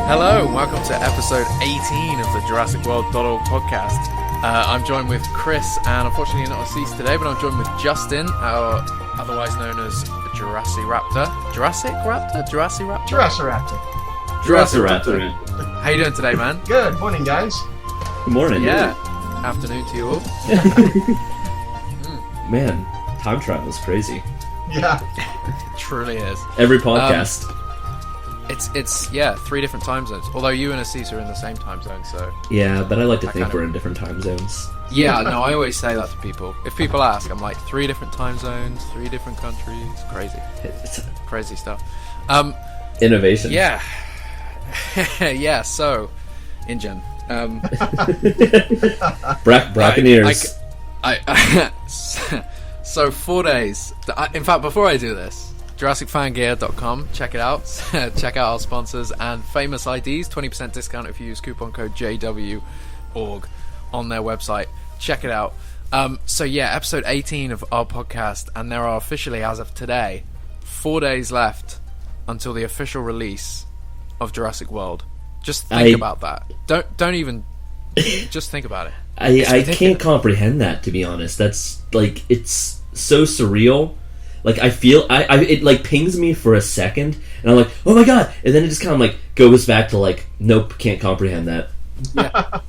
Hello, and welcome to episode 18 of the JurassicWorld.org podcast. I'm joined with Chris, and unfortunately not Assis today, but I'm joined with Justin, otherwise known as JurassiRaptor. JurassiRaptor? JurassiRaptor. How you doing today, man? Good morning, guys. Good morning. Yeah. Afternoon to you all. Man, time travel is crazy. Yeah. It truly is. Every podcast. It's 3 different time zones. Although you and Assis are in the same time zone, so... Yeah, but I like to think we're in different time zones. Yeah, no, I always say that to people. If people ask, I'm like, 3 different time zones, 3 different countries. Crazy. It's crazy stuff. Innovation. Yeah. Yeah, so... InGen. Brackeniers. So 4 days. In fact, before I do this, JurassicFangear.com, check it out. Check out our sponsors and famous IDs. 20% discount if you use coupon code JW.org on their website. Check it out. So yeah, episode 18 of our podcast, and there are officially, as of today, 4 days left until the official release of Jurassic World. Just think about that. Don't even. Just think about it. I can't comprehend that, to be honest. That's like, it's so surreal. Like, I feel it like pings me for a second, and I'm like, oh my god, and then it just kind of like goes back to like, nope, can't comprehend that. Yeah.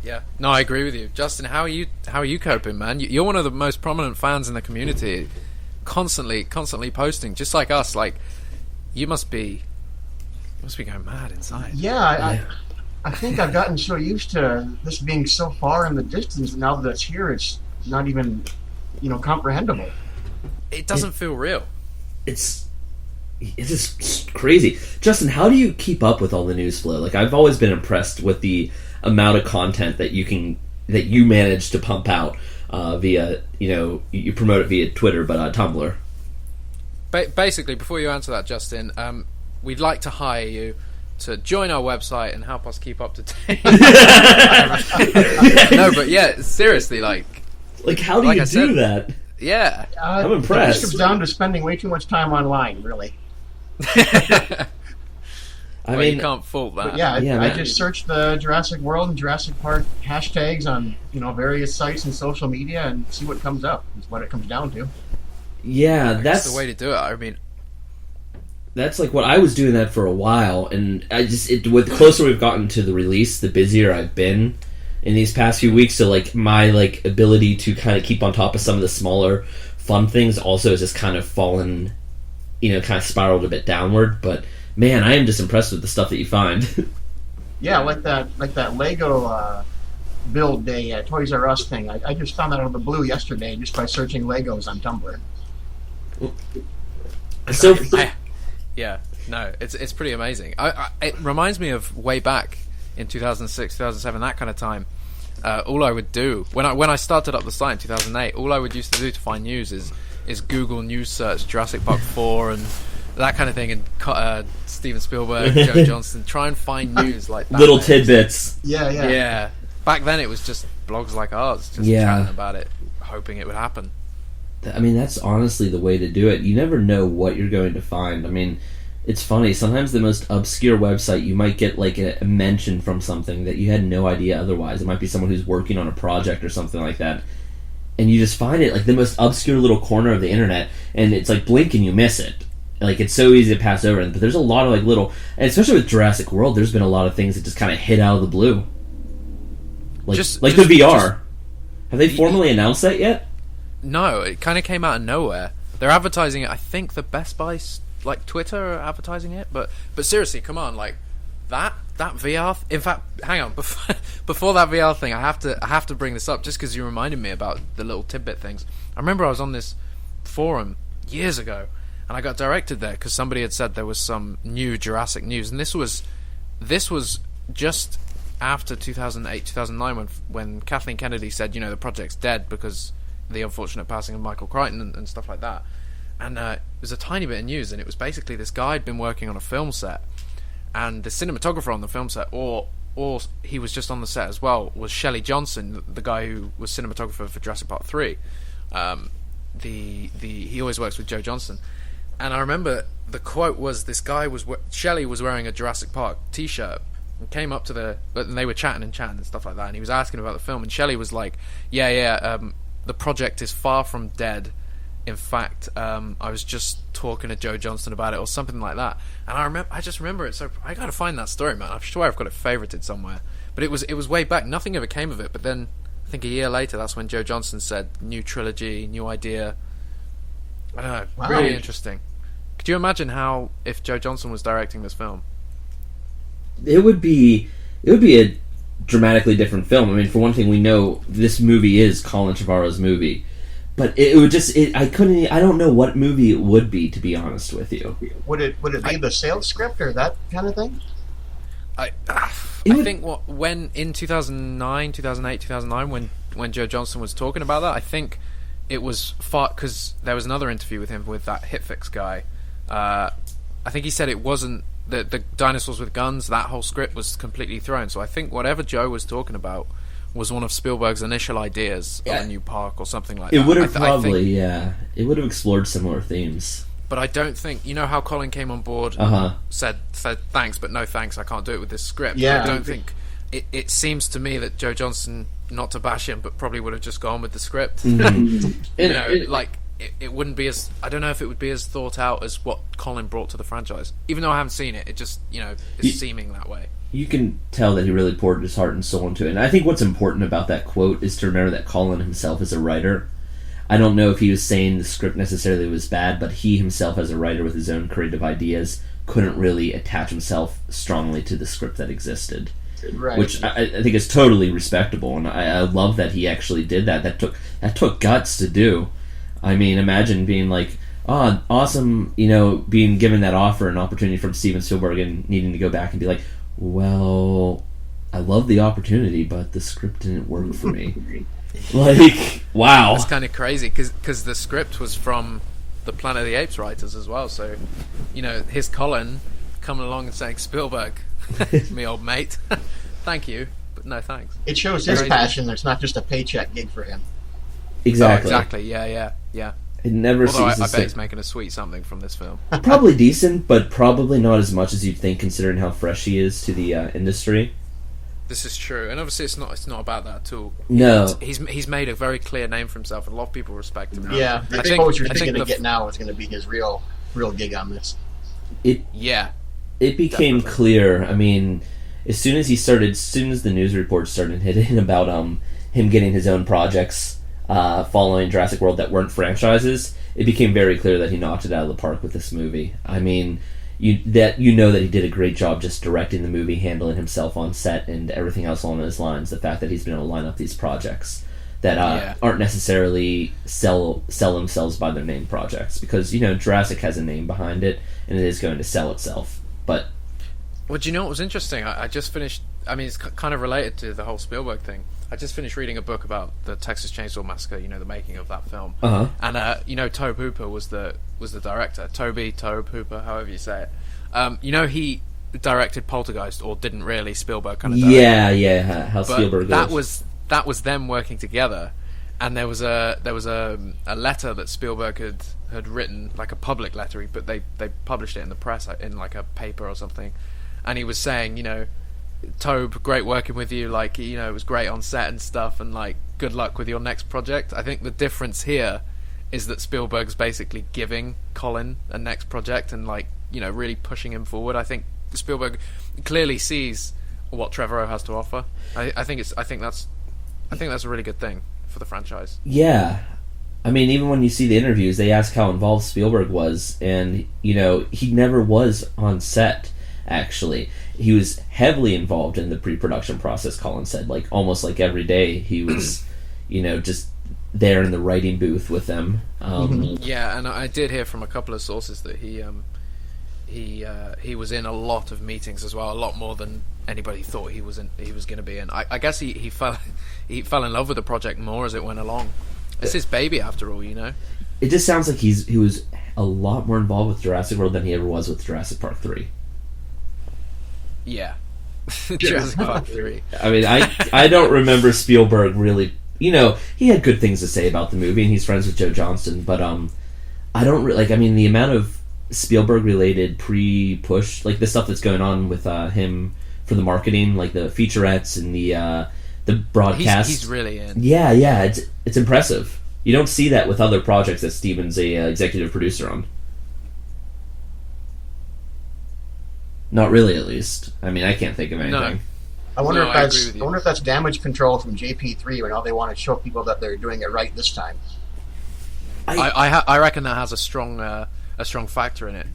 Yeah. No, I agree with you, Justin. How are you coping, man? You're one of the most prominent fans in the community, constantly posting, just like us. Like, you must be going mad inside. Yeah, I think I've gotten so used to this being so far in the distance. Now that it's here, it's not even, comprehensible. It doesn't feel real. It's just crazy. Justin, how do you keep up with all the news flow? Like, I've always been impressed with the amount of content that you manage to pump out via, you promote it via Twitter, but Tumblr. Basically, before you answer that, Justin, we'd like to hire you to join our website and help us keep up to date. No, but yeah, seriously, like how do you do that? Yeah, I'm impressed. It comes down to spending way too much time online, really. I mean, you can't fault that. I just search the Jurassic World and Jurassic Park hashtags on various sites and social media and see what comes up. Is what it comes down to. Yeah, that's the way to do it. I mean, that's like what I was doing that for a while, and with the closer we've gotten to the release, the busier I've been in these past few weeks. So like my ability to kind of keep on top of some of the smaller fun things also has just kind of fallen, kind of spiraled a bit downward. But man, I am just impressed with the stuff that you find. Yeah, like that Lego build day Toys R Us thing. I just found that out of the blue yesterday just by searching Legos on Tumblr. So yeah, no, it's pretty amazing. It reminds me of way back in 2006, 2007, that kind of time. All I would do when I started up the site in 2008, all I would used to do to find news is Google news search Jurassic Park 4 and that kind of thing, and Steven Spielberg, Joe Johnston, try and find news like that. Little tidbits. Yeah. Back then it was just blogs like ours, just chatting about it, hoping it would happen. I mean, that's honestly the way to do it. You never know what you're going to find. I mean, it's funny. Sometimes the most obscure website, you might get like a mention from something that you had no idea otherwise. It might be someone who's working on a project or something like that. And you just find it like the most obscure little corner of the internet, and it's like blink and you miss it. Like, it's so easy to pass over. But there's a lot of like little, and especially with Jurassic World, there's been a lot of things that just kind of hit out of the blue. Like the VR. Have they formally announced that yet? No, it kind of came out of nowhere. They're advertising it. I think the Best Buy, Twitter, are advertising it. But seriously, come on, like that VR. In fact, hang on. Before that VR thing, I have to bring this up just because you reminded me about the little tidbit things. I remember I was on this forum years ago, and I got directed there because somebody had said there was some new Jurassic news, and this was just after 2008, 2009, when Kathleen Kennedy said, the project's dead because the unfortunate passing of Michael Crichton and stuff like that. And it was a tiny bit of news, and it was basically this guy had been working on a film set, and the cinematographer on the film set, or he was just on the set as well, was Shelley Johnson, the guy who was cinematographer for Jurassic Park 3. He always works with Joe Johnston, And I remember the quote was, this guy was Shelley was wearing a Jurassic Park T-shirt and came up to and they were chatting and stuff like that, and he was asking about the film, and Shelley was like, the project is far from dead. In fact, I was just talking to Joe Johnston about it, or something like that. And I just remember it. So I gotta find that story, man. I'm sure I've got it favorited somewhere. But it was way back. Nothing ever came of it. But then I think a year later, that's when Joe Johnston said, "New trilogy, new idea." I don't know. Wow. Really interesting. Could you imagine how if Joe Johnston was directing this film? It would be a dramatically different film. I mean, for one thing, we know this movie is Colin Trevorrow's movie. But I don't know what movie it would be, to be honest with you. Would it be the sales script or that kind of thing? I think when in 2009, 2008, 2009, when Joe Johnston was talking about that, I think it was far, because there was another interview with him with that Hitfix guy. I think he said it wasn't the dinosaurs with guns. That whole script was completely thrown. So I think whatever Joe was talking about was one of Spielberg's initial ideas of a new park or something like that. It would have it would have explored similar themes. But I don't think, you know how Colin came on board Uh-huh. said thanks, but no thanks, I can't do it with this script. Yeah. I don't think, it seems to me that Joe Johnston, not to bash him, but probably would have just gone with the script. It wouldn't be as, I don't know if it would be as thought out as what Colin brought to the franchise. Even though I haven't seen it, it just, is seeming that way. You can tell that he really poured his heart and soul into it. And I think what's important about that quote is to remember that Colin himself is a writer. I don't know if he was saying the script necessarily was bad, but he himself, as a writer with his own creative ideas, couldn't really attach himself strongly to the script that existed. Right. Which I think is totally respectable, and I love that he actually did that. That took guts to do. I mean, imagine being like, oh, awesome, being given that offer, an opportunity from Steven Spielberg, and needing to go back and be like, well, I love the opportunity, but the script didn't work for me. Like, wow. That's kind of crazy, because the script was from the Planet of the Apes writers as well, so, here's Colin coming along and saying, Spielberg, me old mate, thank you, but no thanks. It shows his passion. It's not just a paycheck gig for him. Exactly. Oh, exactly, yeah. It never Although I ceases bet he's making a sweet something from this film. Probably decent, but probably not as much as you'd think, considering how fresh he is to the industry. This is true, and obviously it's not about that at all. No, he's made a very clear name for himself, and a lot of people respect him now. Yeah, I think what you're thinking to get now is going to be his real gig on this. It became definitely clear. I mean, as soon as the news reports started hitting about him getting his own projects following Jurassic World that weren't franchises, it became very clear that he knocked it out of the park with this movie. I mean, that he did a great job just directing the movie, handling himself on set, and everything else along those lines. The fact that he's been able to line up these projects that aren't necessarily sell themselves by their name projects, because Jurassic has a name behind it and it is going to sell itself. But well, do you know what was interesting? I just finished. I mean, it's kind of related to the whole Spielberg thing. I just finished reading a book about the Texas Chainsaw Massacre. The making of that film. Uh-huh. And Tobe Hooper was the director. Tobe Hooper, however you say it. He directed Poltergeist, or didn't really. Spielberg kind of directed. Yeah. How Spielberg goes. That was them working together, and there was a letter that Spielberg had written, like a public letter, but they published it in the press in like a paper or something, and he was saying, Tobe, great working with you, like, it was great on set and stuff, and like, good luck with your next project. I think the difference here is that Spielberg's basically giving Colin a next project and like, really pushing him forward. I think Spielberg clearly sees what Trevorrow has to offer. I think that's a really good thing for the franchise. Yeah. I mean, even when you see the interviews, they ask how involved Spielberg was, and, he never was on set, actually. He was heavily involved in the pre-production process, Colin said. Like, almost like every day he was, just there in the writing booth with them. Yeah, and I did hear from a couple of sources that he was in a lot of meetings as well, a lot more than anybody thought he was going to be in. I guess he fell in love with the project more as it went along. It's his baby, after all, It just sounds like he was a lot more involved with Jurassic World than he ever was with Jurassic Park 3. Yeah. Jurassic Park 3. I mean, I don't remember Spielberg really. He had good things to say about the movie, and he's friends with Joe Johnston, but I don't really, the amount of Spielberg related pre-push, like the stuff that's going on with him for the marketing, like the featurettes and the broadcast. He's really in. Yeah, it's impressive. You don't see that with other projects that Steven's a executive producer on. Not really, at least. I mean, I can't think of anything. No. I wonder No, if that's damage control from JP3 when all they want to show people that they're doing it right this time. I reckon that has a strong factor in it.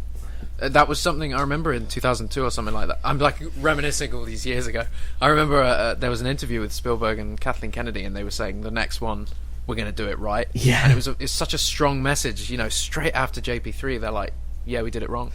That was something I remember in 2002 or something like that. I'm like reminiscing all these years ago. I remember there was an interview with Spielberg and Kathleen Kennedy, and they were saying the next one we're going to do it right. Yeah, and it's such a strong message. You know, straight after JP3, they're like, yeah, we did it wrong.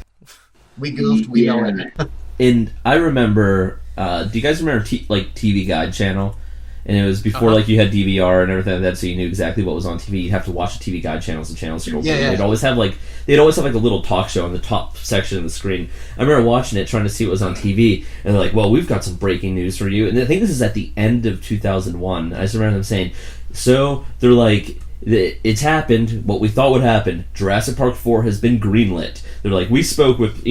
We goofed. We know it. And I remember. Do you guys remember TV Guide channel? And it was before you had DVR and everything like that, so you knew exactly what was on TV. You'd have to watch the TV Guide channels and channels. Yeah. They'd always have like a little talk show on the top section of the screen. I remember watching it, trying to see what was on TV, and they're like, "Well, we've got some breaking news for you." And I think this is at the end of 2001. I just remember them saying, "So they're like." It's happened. What we thought would happen. Jurassic Park 4 has been greenlit. They're like, we spoke with,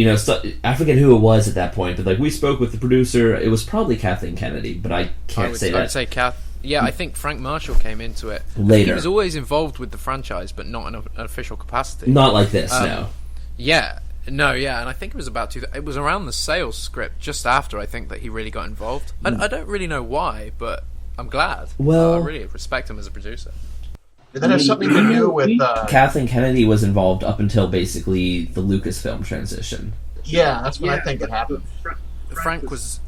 I forget who it was at that point, but like we spoke with the producer. It was probably Kathleen Kennedy, but I can't say that. I would say Kath. Yeah, I think Frank Marshall came into it later. He was always involved with the franchise, but not in an official capacity. Not like this, no. Yeah, and I think it was it was around the sales script just after I think that he really got involved. I don't really know why, but I'm glad. Well, I really respect him as a producer. Did that have something to do with... Kathleen Kennedy was involved up until basically the Lucasfilm transition. Yeah, that's when I think it happened. Frank was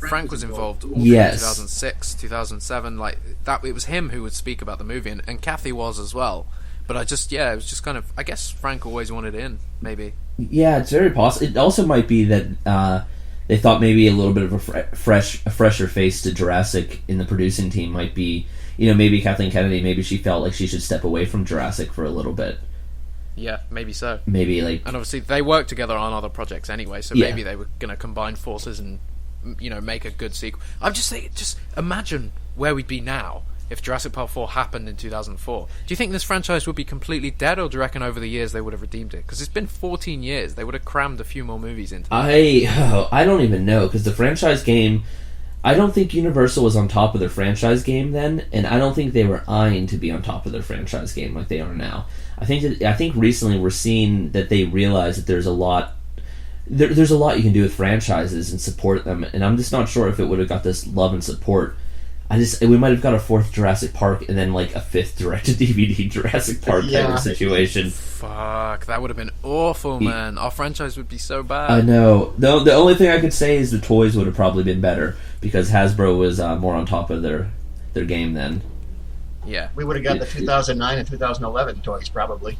involved all yes. 2006, 2007, like that. It was him who would speak about the movie, and Kathy was as well. But it was just kind of, I guess Frank always wanted in, maybe. Yeah, it's very possible. It also might be that they thought maybe a little bit of a fresher face to Jurassic in the producing team might be... maybe Kathleen Kennedy, maybe she felt like she should step away from Jurassic for a little bit. Yeah, maybe so. Maybe, and obviously they worked together on other projects anyway, so maybe they were going to combine forces and, make a good sequel. I'm just saying, just imagine where we'd be now if Jurassic Park 4 happened in 2004. Do you think this franchise would be completely dead, or do you reckon over the years they would have redeemed it? Because it's been 14 years. They would have crammed a few more movies into it. I don't even know, because the franchise game... I don't think Universal was on top of their franchise game then, and I don't think they were eyeing to be on top of their franchise game like they are now. I think recently we're seeing that they realize that there's a lot you can do with franchises and support them, and I'm just not sure if it would have got this love and support. We might have got a fourth Jurassic Park and then like a fifth direct-to-DVD Jurassic Park type of situation. Fuck, that would have been awful, man. Our franchise would be so bad. I know. The only thing I could say is the toys would have probably been better, because Hasbro was more on top of their game then. Yeah. We would have got the 2009 and 2011 toys, probably.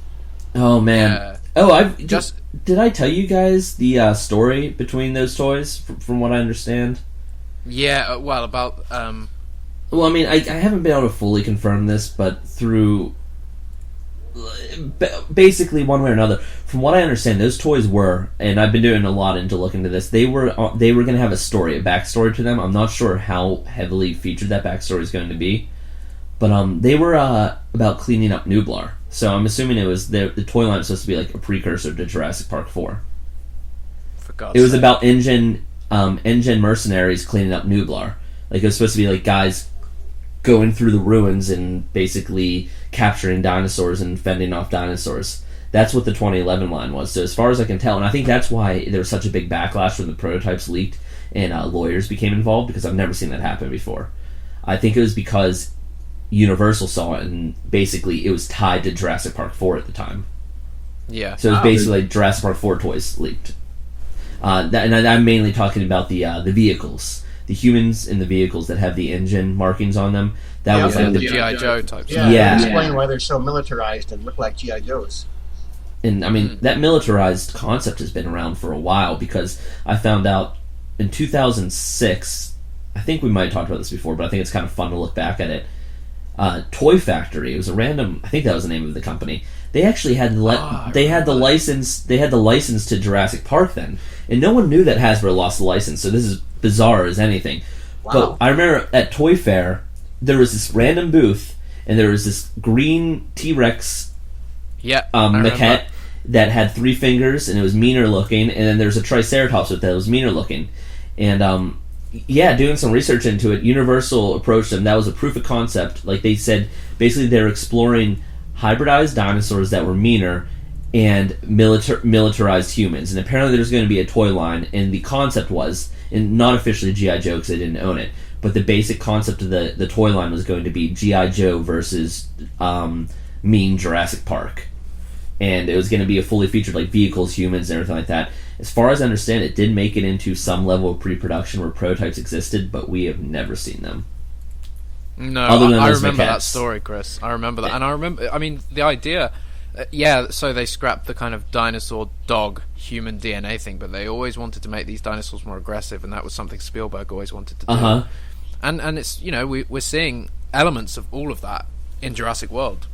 Oh, man. Did I tell you guys the story between those toys, from what I understand? Yeah, about... Well, I mean, I haven't been able to fully confirm this, but through... basically, one way or another, from what I understand, those toys were, and I've been doing a lot into looking into this, they were going to have a backstory to them. I'm not sure how heavily featured that backstory is going to be, but they were about cleaning up Nublar. So I'm assuming it was the toy line was supposed to be like a precursor to Jurassic Park 4. For God's sake. It was sake. about engine mercenaries cleaning up Nublar. Like, it was supposed to be like guys going through the ruins and basically capturing dinosaurs and fending off dinosaurs. That's what the 2011 line was. So as far as I can tell, and I think that's why there was such a big backlash when the prototypes leaked and lawyers became involved, because I've never seen that happen before. I think it was because Universal saw it, and basically it was tied to Jurassic Park 4 at the time. Yeah. So it was basically like Jurassic Park 4 toys leaked. And I'm mainly talking about the vehicles. The humans in the vehicles that have the engine markings on them. That was like the G.I. Joe type stuff. Yeah. Explain why they're so militarized and look like G.I. Joes. And I mean, that militarized concept has been around for a while, because I found out in 2006, I think we might have talked about this before, but I think it's kind of fun to look back at it. Toy Factory, it was a random, I think that was the name of the company. They actually had the license to Jurassic Park then, and no one knew that Hasbro lost the license. So this is bizarre as anything. Wow. But I remember at Toy Fair there was this random booth, and there was this green T-Rex maquette, that had 3 fingers, and it was meaner looking, and then there's a Triceratops with that was meaner looking. And doing some research into it, Universal approached them. That was a proof of concept. Like they said, basically they're exploring hybridized dinosaurs that were meaner and militarized humans. And apparently there's going to be a toy line, and the concept was, and not officially G.I. Joe because they didn't own it, but the basic concept of the toy line was going to be G.I. Joe versus mean Jurassic Park. And it was going to be a fully featured, like, vehicles, humans, and everything like that. As far as I understand, it did make it into some level of pre-production where prototypes existed, but we have never seen them. No, I remember that story, Chris. I remember that. And I mean, the idea... so they scrapped the kind of dinosaur dog human DNA thing, but they always wanted to make these dinosaurs more aggressive, and that was something Spielberg always wanted to do. And it's, we're seeing elements of all of that in Jurassic World.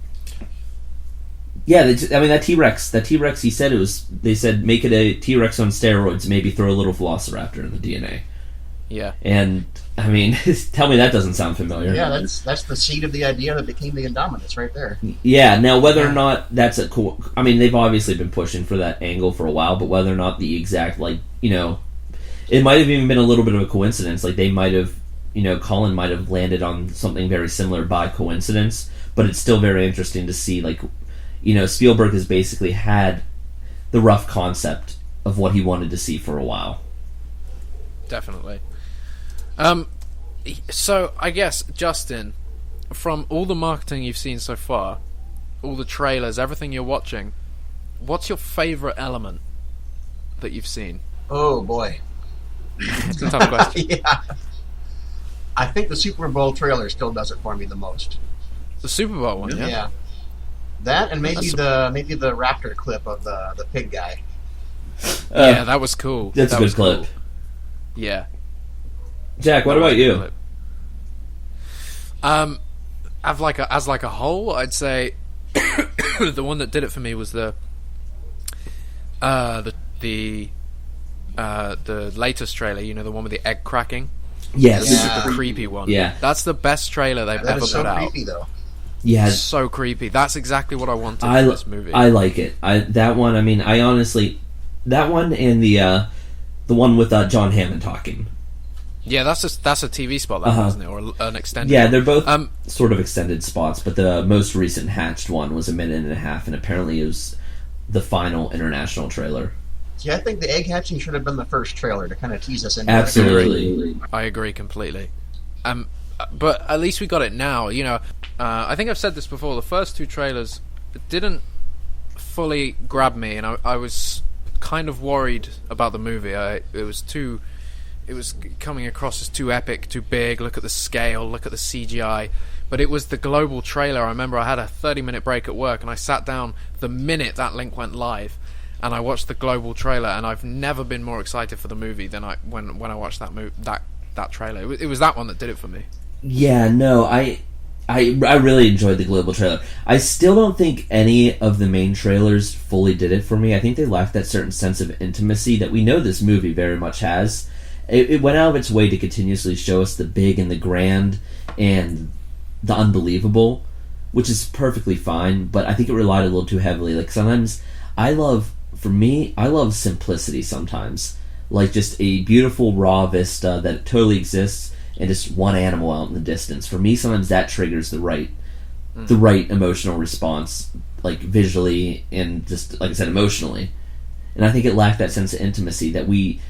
Yeah, that T-Rex, he said they said make it a T-Rex on steroids, maybe throw a little Velociraptor in the DNA. Yeah. And, I mean, tell me that doesn't sound familiar. Yeah, that's the seed of the idea that became the Indominus right there. Yeah, now whether or not that's a cool... I mean, they've obviously been pushing for that angle for a while, but whether or not the exact, it might have even been a little bit of a coincidence. Like, they might have, Colin might have landed on something very similar by coincidence, but it's still very interesting to see, Spielberg has basically had the rough concept of what he wanted to see for a while. Definitely. So, I guess, Justin, from all the marketing you've seen so far, all the trailers, everything you're watching, what's your favourite element that you've seen? Oh, boy. It's a tough question. Yeah. I think the Super Bowl trailer still does it for me the most. The Super Bowl one, yeah? Yeah. That and maybe the raptor clip of the pig guy. Yeah, that was cool. That's a good clip. Cool. Yeah. Jack, what about you? As a whole, I'd say the one that did it for me was the latest trailer. The one with the egg cracking. Yes, the super creepy one. Yeah, that's the best trailer they've ever put out. That is so creepy, though. Yeah, it's so creepy. That's exactly what I wanted for this movie. I like it. That one. I mean, I honestly, that one and the one with John Hammond talking. Yeah, that's a TV spot, isn't it, or an extended? Yeah, one. they're both sort of extended spots, but the most recent hatched one was 1.5 minutes, and apparently it was the final international trailer. Yeah, I think the egg hatching should have been the first trailer to kind of tease us into Absolutely. I agree completely. But at least we got it now. I think I've said this before. The first 2 trailers didn't fully grab me, and I was kind of worried about the movie. It was coming across as too epic, too big. Look at the scale, look at the CGI. But it was the global trailer. I remember I had a 30-minute break at work, and I sat down the minute that link went live, and I watched the global trailer. And I've never been more excited for the movie than when I watched that trailer. It was that one that did it for me. Yeah, no, I really enjoyed the global trailer. I still don't think any of the main trailers fully did it for me. I think they lacked that certain sense of intimacy that we know this movie very much has. It went out of its way to continuously show us the big and the grand and the unbelievable, which is perfectly fine, but I think it relied a little too heavily. Like, sometimes I love simplicity sometimes. Like, just a beautiful raw vista that totally exists and just one animal out in the distance. For me, sometimes that triggers the right emotional response, like visually and just, like I said, emotionally. And I think it lacked that sense of intimacy that we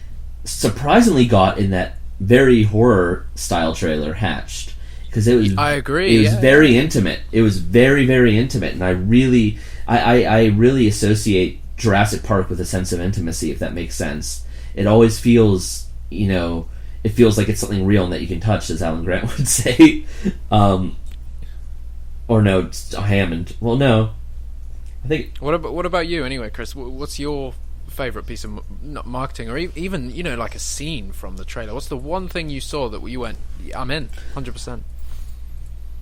surprisingly got in that very horror style trailer, Hatched, because it was. I agree. It was very intimate. It was very, very intimate, and I really associate Jurassic Park with a sense of intimacy, if that makes sense. It always feels, it feels like it's something real and that you can touch, as Alan Grant would say. Or no, it's Hammond. Well, no. I think. What about you, anyway, Chris? What's your favorite piece of marketing, or even like a scene from the trailer? What's the one thing you saw that you went, I'm in 100%?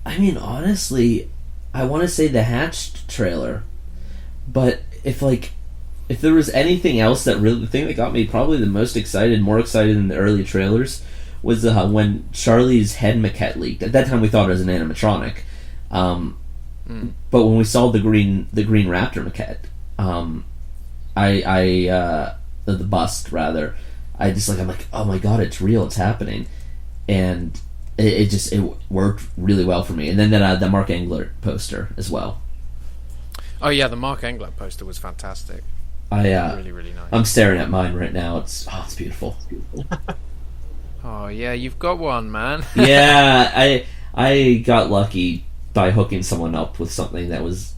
I mean, honestly, I want to say the Hatched trailer, but if there was anything else that really, the thing that got me probably the most excited, more excited than the early trailers, was when Charlie's head maquette leaked. At that time, we thought it was an animatronic, but when we saw the green raptor maquette, the bust rather. I'm like, oh my god, it's real, it's happening, and it worked really well for me. And then the Mark Engler poster as well. Oh yeah, the Mark Engler poster was fantastic. Really, really nice. I'm staring at mine right now. It's beautiful. Oh yeah, you've got one, man. Yeah, I got lucky by hooking someone up with something that was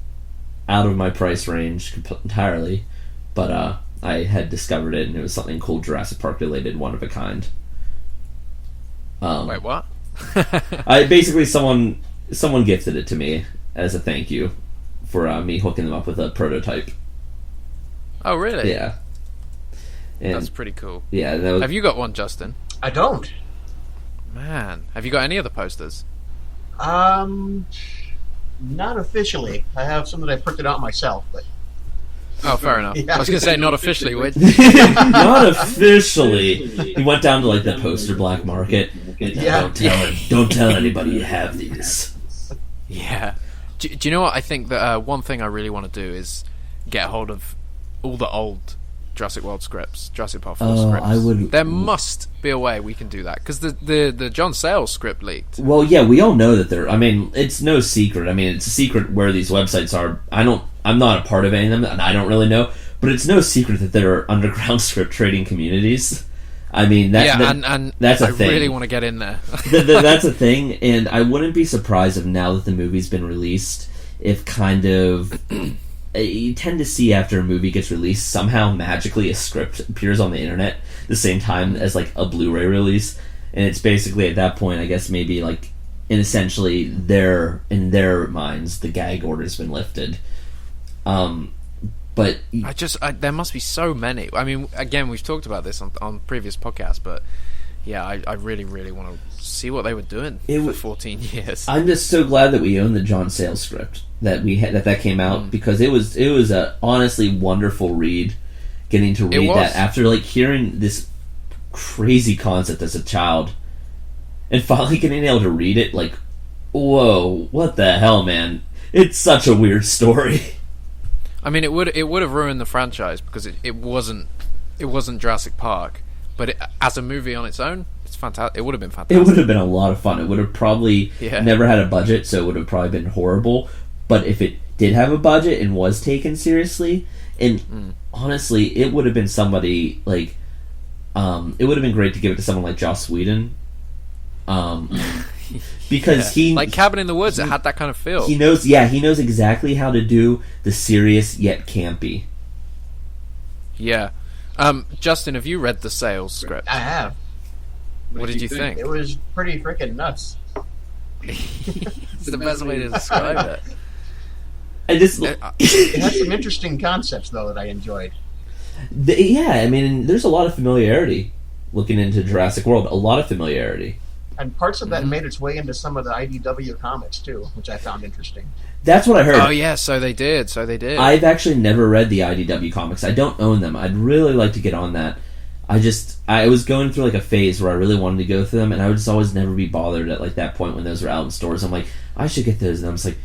out of my price range entirely, but I had discovered it, and it was something cool, Jurassic Park related, one of a kind. Wait, what? I basically someone gifted it to me as a thank you for me hooking them up with a prototype. Oh really? Yeah. And that's pretty cool. Yeah. Have you got one, Justin? I don't. Man, have you got any other posters? Not officially. I have some that I printed out myself, but. Oh, fair enough. Yeah. I was going to say not officially. Not officially. He went down to like the poster black market. Yeah. Don't tell anybody you have these. Yeah. Do you know what? I think that one thing I really want to do is get hold of all the old Jurassic World scripts, Jurassic Park 4 scripts. There must be a way we can do that, because the John Sayles script leaked. Well, yeah, we all know that it's no secret. I mean, it's a secret where these websites are. I'm not a part of any of them, and I don't really know, but it's no secret that there are underground script trading communities. I mean, that's a thing. I really want to get in there. That's a thing, and I wouldn't be surprised if now that the movie's been released, if kind of... you tend to see after a movie gets released, somehow magically a script appears on the internet the same time as like a Blu-ray release, and it's basically at that point, I guess maybe like, and essentially in their minds, the gag order's been lifted. But there must be so many. I mean, again, we've talked about this on previous podcasts, but yeah, I really, really want to see what they were doing for 14 years. I'm just so glad that we own the John Sayles script that we had, that came out, because it was a honestly wonderful read. Getting to read that after like hearing this crazy concept as a child, and finally getting able to read it, like, whoa, what the hell, man! It's such a weird story. I mean, it would have ruined the franchise because it wasn't Jurassic Park, but as a movie on its own, it's fantastic. It would have been fantastic. It would have been a lot of fun. It would have probably never had a budget, so it would have probably been horrible. But if it did have a budget and was taken seriously, and honestly, it would have been somebody like, it would have been great to give it to someone like Joss Whedon, because he like Cabin in the Woods. It had that kind of feel. He knows exactly how to do the serious yet campy. Yeah. Justin, have you read the Sayles script? I have. What did you think? It was pretty freaking nuts. It's the best way to describe it. It has some interesting concepts, though, that I enjoyed. I mean, there's a lot of familiarity looking into Jurassic World. A lot of familiarity. And parts of that made its way into some of the IDW comics, too, which I found interesting. That's what I heard. Oh, yeah, so they did. I've actually never read the IDW comics. I don't own them. I'd really like to get on that. I was going through like a phase where I really wanted to go through them, and I would just always never be bothered at like that point when those were out in stores. I'm like, I should get those, and I'm just like,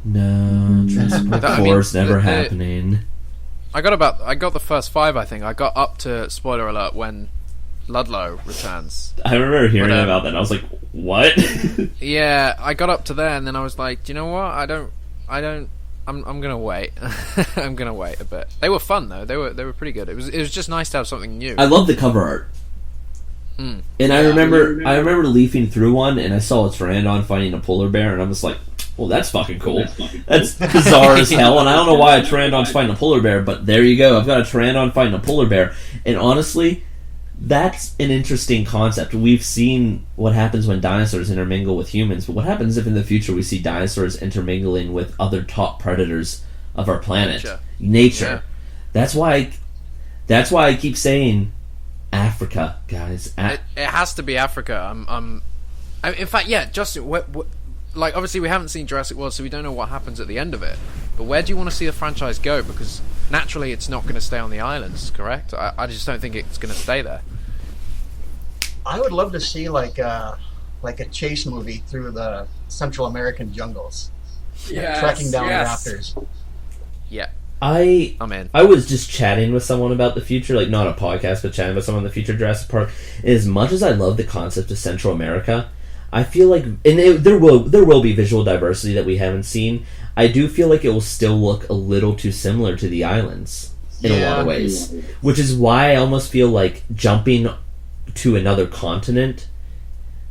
no, Jurassic Park 4 is never happening. I got the first 5, I think. I got up to, spoiler alert, when Ludlow returns. I remember hearing about that, and I was like, what? Yeah, I got up to there, and then I was like, do you know what? I'm gonna wait. I'm gonna wait a bit. They were fun though. They were pretty good. It was just nice to have something new. I love the cover art. And I remember leafing through one, and I saw a pteranodon fighting a polar bear, and I'm just like, well, that's fucking cool. That's bizarre as hell, and I don't know why a pteranodon's fighting a polar bear, but there you go. I've got a pteranodon fighting a polar bear, and honestly, that's an interesting concept. We've seen what happens when dinosaurs intermingle with humans, but what happens if in the future we see dinosaurs intermingling with other top predators of our planet? Nature. Yeah. That's why I keep saying Africa, guys. It has to be Africa. In fact, yeah, Justin, like, obviously we haven't seen Jurassic World, so we don't know what happens at the end of it. But where do you want to see the franchise go? Because naturally it's not going to stay on the islands, correct? I just don't think it's going to stay there. I would love to see like a chase movie through the Central American jungles. Tracking down raptors. Yeah. I'm in. I was just chatting with someone about the future, like not a podcast, but chatting with someone about the future of Jurassic Park. And as much as I love the concept of Central America, I feel like, there will be visual diversity that we haven't seen. I do feel like it will still look a little too similar to the islands in a lot of ways, which is why I almost feel like jumping to another continent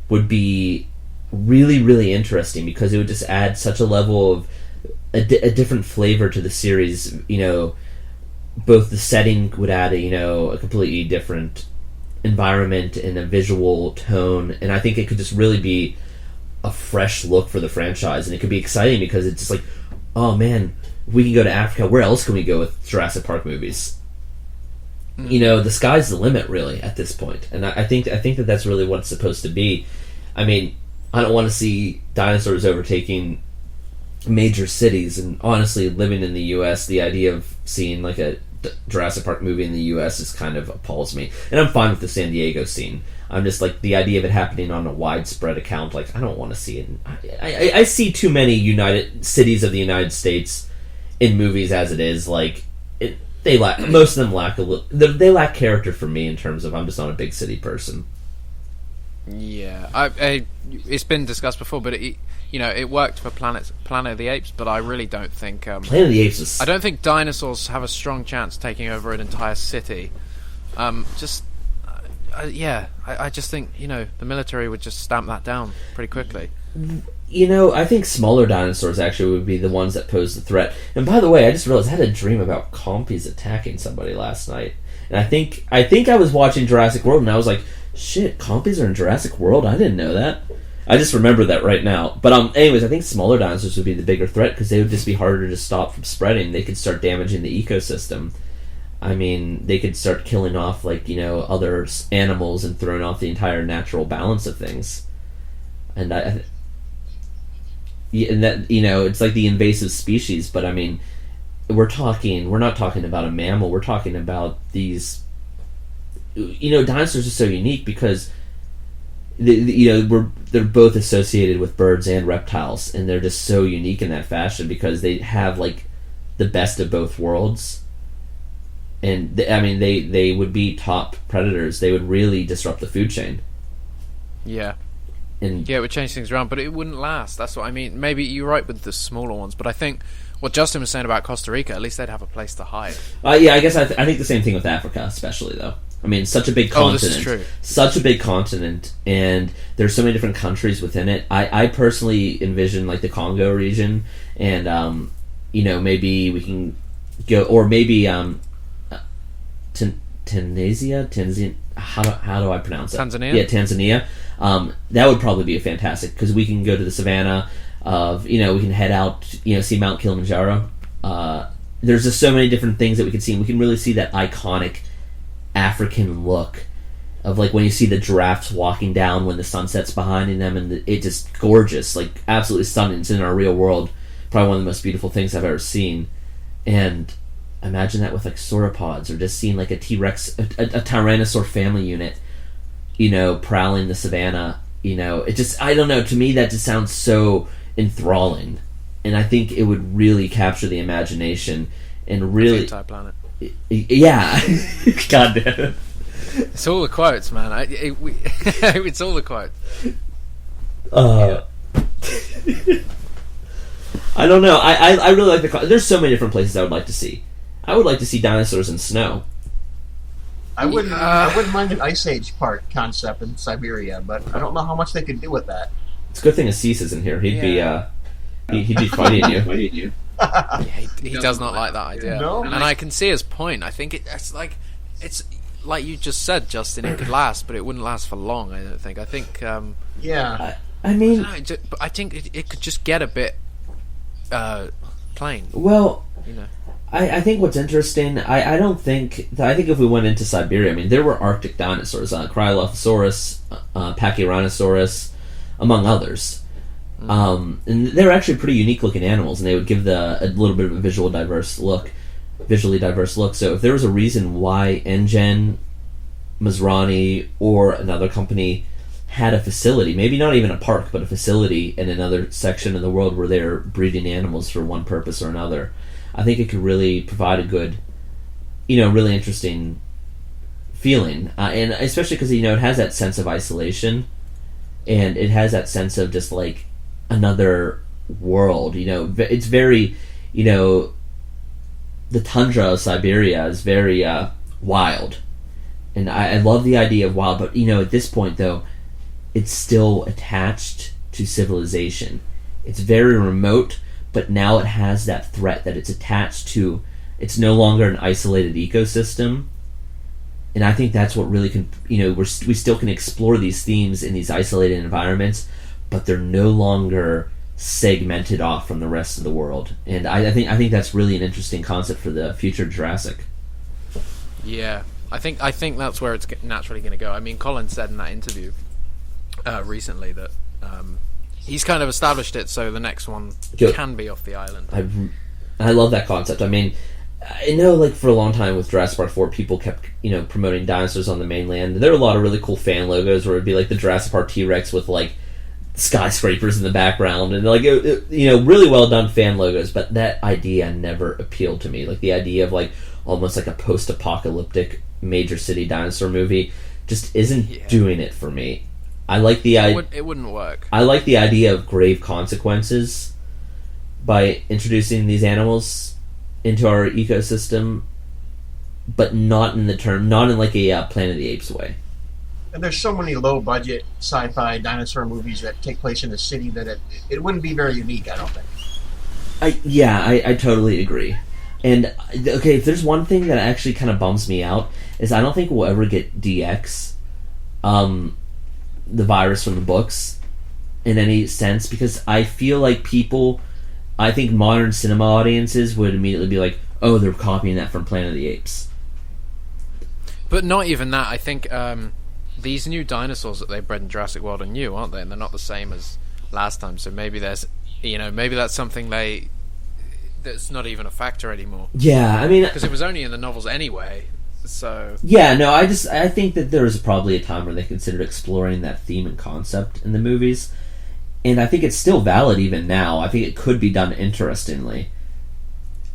would be really, really interesting, because it would just add such a level of a different flavor to the series. Both the setting would add a completely different environment and a visual tone, and I think it could just really be a fresh look for the franchise, and it could be exciting because it's just like, oh man, we can go to Africa. Where else can we go with Jurassic Park movies? The sky's the limit, really, at this point. And I think that that's really what it's supposed to be. I mean, I don't want to see dinosaurs overtaking major cities, and honestly, living in the U.S., the idea of seeing like a Jurassic Park movie in the U.S. is kind of appalls me. And I'm fine with the San Diego scene. I'm just like, the idea of it happening on a widespread account, like, I don't want to see it. I see too many United cities of the United States in movies as it is. Like, most of them lack a little. They lack character for me in terms of, I'm just not a big city person. Yeah, it's been discussed before, but it worked for Planet of the Apes, but I really don't think Planet of the Apes is... I don't think dinosaurs have a strong chance taking over an entire city. I just think the military would just stamp that down pretty quickly. I think smaller dinosaurs actually would be the ones that pose the threat. And by the way, I just realized I had a dream about compies attacking somebody last night. And I think I was watching Jurassic World, and I was like, shit, compies are in Jurassic World? I didn't know that. I just remember that right now. But anyways, I think smaller dinosaurs would be the bigger threat, because they would just be harder to stop from spreading. They could start damaging the ecosystem. I mean, they could start killing off, other animals and throwing off the entire natural balance of things. And that, it's like the invasive species, but I mean, we're not talking about a mammal, we're talking about these, dinosaurs are so unique because, they're both associated with birds and reptiles, and they're just so unique in that fashion because they have, the best of both worlds. And they would be top predators. They would really disrupt the food chain. Yeah. And it would change things around, but it wouldn't last. That's what I mean. Maybe you're right with the smaller ones, but I think what Justin was saying about Costa Rica, at least they'd have a place to hide. I guess I think the same thing with Africa, especially, though. I mean, such a big continent. This is true. Such a big continent, and there's so many different countries within it. I personally envision, the Congo region, and, maybe we can go, or maybe, Tanzania. How do I pronounce it? Tanzania. Yeah, Tanzania. That would probably be a fantastic, because we can go to the savannah of we can head out see Mount Kilimanjaro. There's just so many different things that we can see. And we can really see that iconic African look of when you see the giraffes walking down when the sun sets behind them, and it just gorgeous, absolutely stunning. It's in our real world, probably one of the most beautiful things I've ever seen. And imagine that with sauropods, or just seeing a T-Rex, a Tyrannosaur family unit, prowling the savannah. It just, I don't know, to me that just sounds so enthralling, and I think it would really capture the imagination and really... Entire planet. Yeah. God damn it. It's all the quotes, man. It's all the quotes. I don't know. I really like there's so many different places I would like to see. I would like to see dinosaurs in snow. I wouldn't mind an Ice Age park concept in Siberia, but I don't know how much they could do with that. It's a good thing Assis isn't here. He'd be fighting you. Yeah, he does not like that idea. No? And I can see his point. I think it's like you just said, Justin. It could last, but it wouldn't last for long. I don't think. I think. Yeah. I mean, I think it could just get a bit plain. Well, I think what's interesting, I think if we went into Siberia, there were Arctic dinosaurs, Cryolophosaurus, Pachyrhinosaurus, among others. And they're actually pretty unique looking animals, and they would give a little bit of a visually diverse look. So if there was a reason why NGen, Masrani, or another company had a facility, maybe not even a park, but a facility in another section of the world where they're breeding animals for one purpose or another, I think it could really provide a good, really interesting feeling, and especially because it has that sense of isolation, and it has that sense of just like another world. It's very, the tundra of Siberia is very wild, and I love the idea of wild. But at this point though, it's still attached to civilization. It's very remote, but now it has that threat that it's attached to. It's no longer an isolated ecosystem. And I think that's what really can, we still can explore these themes in these isolated environments, but they're no longer segmented off from the rest of the world. And I think that's really an interesting concept for the future Jurassic. Yeah, I think that's where it's naturally going to go. I mean, Colin said in that interview recently that he's kind of established it, so the next one can be off the island. I love that concept. I mean, I know, like, for a long time with Jurassic Park 4, people kept, promoting dinosaurs on the mainland. There were a lot of really cool fan logos where it'd be, like, the Jurassic Park T-Rex with, like, skyscrapers in the background. And, like, really well-done fan logos. But that idea never appealed to me. Like, the idea of, like, almost like a post-apocalyptic major city dinosaur movie just isn't doing it for me. I like the idea... It wouldn't work. I like the idea of grave consequences by introducing these animals into our ecosystem, but not in like a Planet of the Apes way. And there's so many low-budget sci-fi dinosaur movies that take place in a city that it wouldn't be very unique, I don't think. I totally agree. And, okay, if there's one thing that actually kind of bums me out, is I don't think we'll ever get DX, the virus from the books, in any sense, because I feel like I think modern cinema audiences would immediately be like, oh, they're copying that from Planet of the Apes. But not even that. I think these new dinosaurs that they bred in Jurassic World are new, aren't they? And they're not the same as last time. So maybe maybe that's something that's not even a factor anymore. Yeah, I mean, because it was only in the novels anyway. So yeah, no, I think that there was probably a time where they considered exploring that theme and concept in the movies. And I think it's still valid even now. I think it could be done interestingly.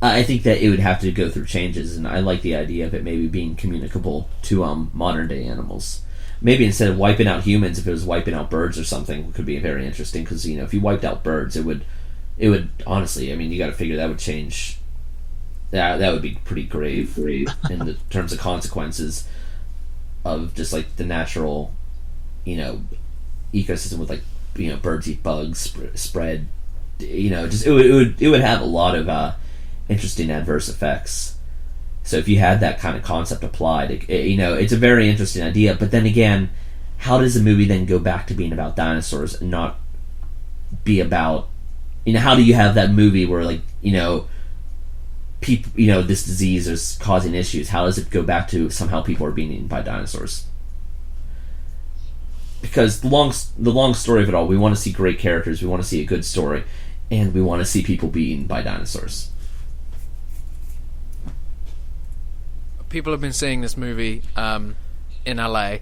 I think that it would have to go through changes, and I like the idea of it maybe being communicable to modern day animals. Maybe instead of wiping out humans, if it was wiping out birds or something, it could be very interesting. Because if you wiped out birds, it would honestly. I mean, you got to figure that would change. That would be pretty grave in the terms of consequences of just like the natural, ecosystem with like. Birds eat bugs, spread. Just it would have a lot of interesting adverse effects. So if you had that kind of concept applied, it's a very interesting idea. But then again, how does the movie then go back to being about dinosaurs and not be about? How do you have that movie where people, this disease is causing issues? How does it go back to somehow people are being eaten by dinosaurs? Because the long story of it all, we want to see great characters, we want to see a good story, and we want to see people be eaten by dinosaurs. People have been seeing this movie in LA,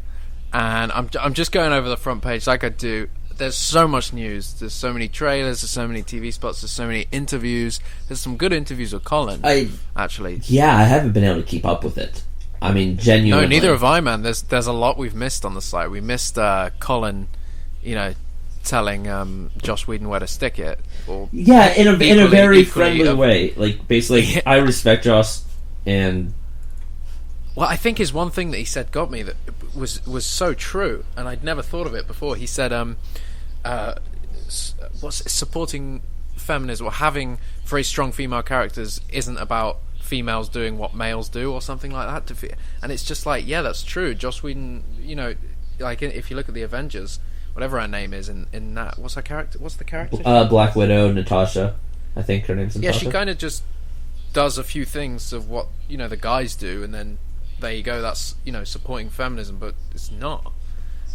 and I'm just going over the front page like I do. There's so much news. There's so many trailers. There's so many TV spots. There's so many interviews. There's some good interviews with Colin. Actually, yeah, I haven't been able to keep up with it. I mean, genuinely. No, neither have I, man. There's a lot we've missed on the site. We missed Colin, telling Joss Whedon where to stick it. Yeah, in a very friendly way. Like, basically, yeah. I respect Joss, and... Well, I think his one thing that he said got me that was so true, and I'd never thought of it before. He said, supporting feminism, or having very strong female characters isn't about females doing what males do or something like that. And it's just like, yeah, that's true. Joss Whedon, like if you look at the Avengers, whatever her name is in that, what's the character? Black Widow, Natasha. I think her name's Natasha. Yeah, she kind of just does a few things of what the guys do, and then there you go. That's supporting feminism, but it's not.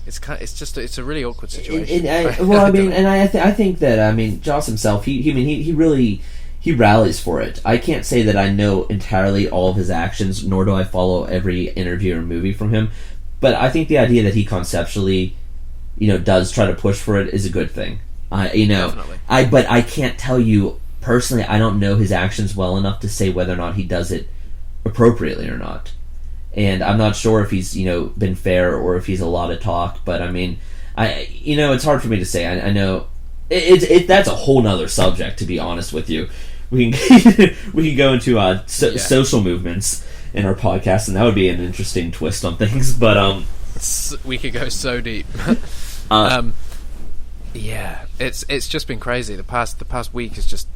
It's a really awkward situation. I think that Joss himself, he really rallies for it. I can't say that I know entirely all of his actions, nor do I follow every interview or movie from him. But I think the idea that he conceptually, does try to push for it is a good thing. Definitely. But I can't tell you personally, I don't know his actions well enough to say whether or not he does it appropriately or not. And I'm not sure if he's, been fair or if he's a lot of talk. But I mean, it's hard for me to say. I know that's a whole nother subject, to be honest with you. We can go into social movements in our podcast, and that would be an interesting twist on things. But we could go so deep. Yeah, it's just been crazy. The past week has just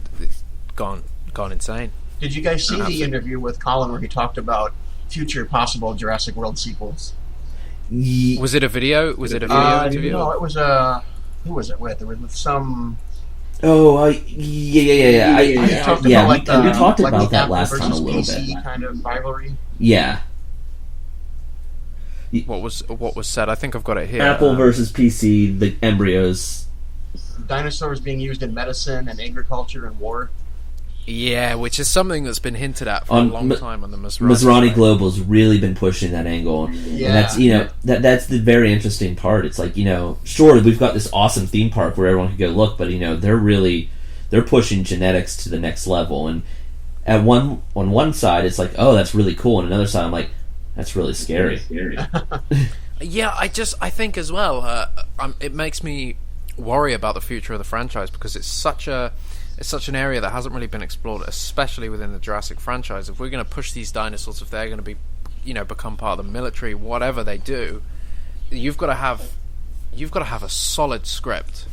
gone insane. Did you guys see the interview with Colin where he talked about future possible Jurassic World sequels? Was it a video? Interview? No, it was who was it with? It was with some. Oh, yeah. We talked about that last time a little PC bit. Kind of rivalry. Yeah. What was said? I think I've got it here. Apple versus PC, the embryos. Dinosaurs being used in medicine and agriculture and war. Yeah, which is something that's been hinted at for a long time on the Masrani Global's really been pushing that angle. Yeah. And that's the very interesting part. It's like, sure, we've got this awesome theme park where everyone can go look, but they're pushing genetics to the next level. And on one side it's like, oh, that's really cool, and another side I'm like, that's really scary. Yeah, I think as well, it makes me worry about the future of the franchise, because it's such an area that hasn't really been explored, especially within the Jurassic franchise. If we're going to push these dinosaurs, if they're going to be, become part of the military, whatever they do, you've got to have a solid script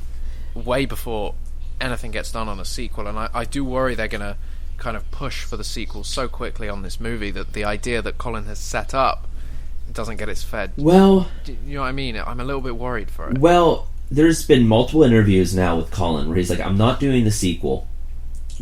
way before anything gets done on a sequel. And I do worry they're going to kind of push for the sequel so quickly on this movie that the idea that Colin has set up doesn't get its fed. Well, you know what I mean? I'm a little bit worried for it. Well, there's been multiple interviews now with Colin where he's like, I'm not doing the sequel,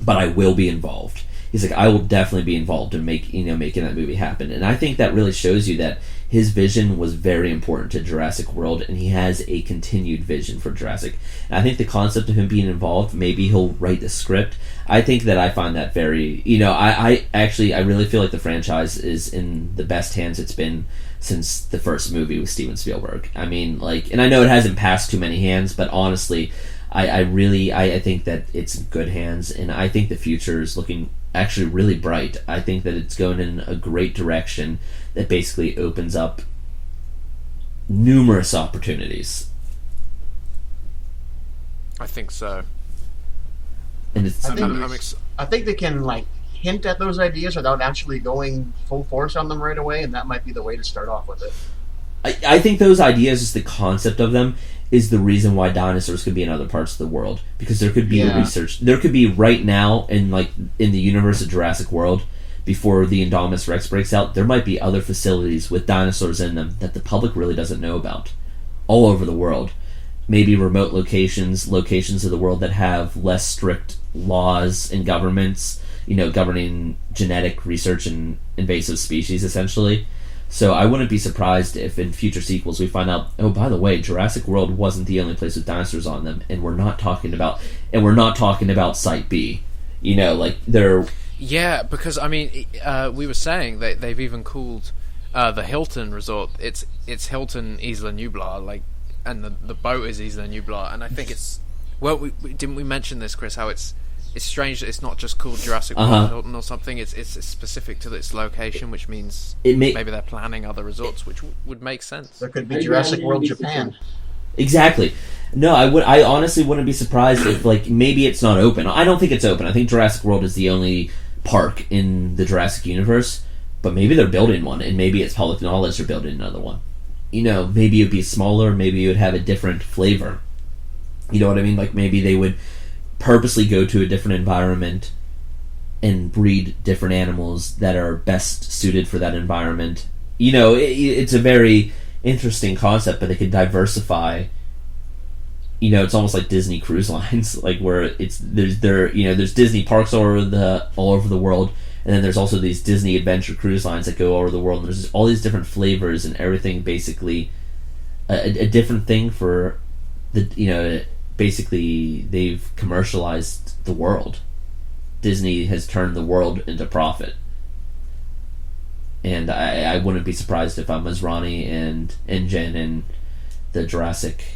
but I will be involved. He's like, I will definitely be involved in making that movie happen. And I think that really shows you that his vision was very important to Jurassic World, and he has a continued vision for Jurassic. And I think the concept of him being involved, maybe he'll write the script. I think that I find that very, I really feel like the franchise is in the best hands it's been since the first movie with Steven Spielberg. I mean, and I know it hasn't passed too many hands, but honestly, I think that it's in good hands, and I think the future is looking actually really bright. I think that it's going in a great direction that basically opens up numerous opportunities. I think so. And I think they can hint at those ideas without actually going full force on them right away, and that might be the way to start off with it. I think those ideas, just the concept of them, is the reason why dinosaurs could be in other parts of the world. Because there could be research. There could be right now in the universe of Jurassic World, before the Indominus Rex breaks out, there might be other facilities with dinosaurs in them that the public really doesn't know about, all over the world. Maybe remote locations of the world that have less strict laws and governments, governing genetic research and invasive species, essentially. So I wouldn't be surprised if in future sequels we find out, oh, by the way, Jurassic World wasn't the only place with dinosaurs on them, and we're not talking about Site B. They're... Yeah, because I mean, we were saying that they've even called the Hilton Resort. It's Hilton Isla Nublar, and the boat is Isla Nublar, and I think it's didn't we mention this, Chris? How it's strange that it's not just called Jurassic World Hilton or something. It's specific to its location, which means maybe they're planning other resorts, which would make sense. There could be Jurassic World Japan. Exactly. No, I honestly wouldn't be surprised if maybe it's not open. I don't think it's open. I think Jurassic World is the only park in the Jurassic universe, but maybe they're building one, and maybe it's public knowledge they're building another one. Maybe it'd be smaller, maybe it would have a different flavor. You know what I mean? Maybe they would purposely go to a different environment and breed different animals that are best suited for that environment. It's a very interesting concept, but they could diversify. It's almost like Disney cruise lines, where there's Disney parks all over the world, and then there's also these Disney adventure cruise lines that go all over the world, and there's all these different flavors and everything, basically a different thing for the basically they've commercialized the world. Disney has turned the world into profit, and I wouldn't be surprised if Masrani and InGen and the Jurassic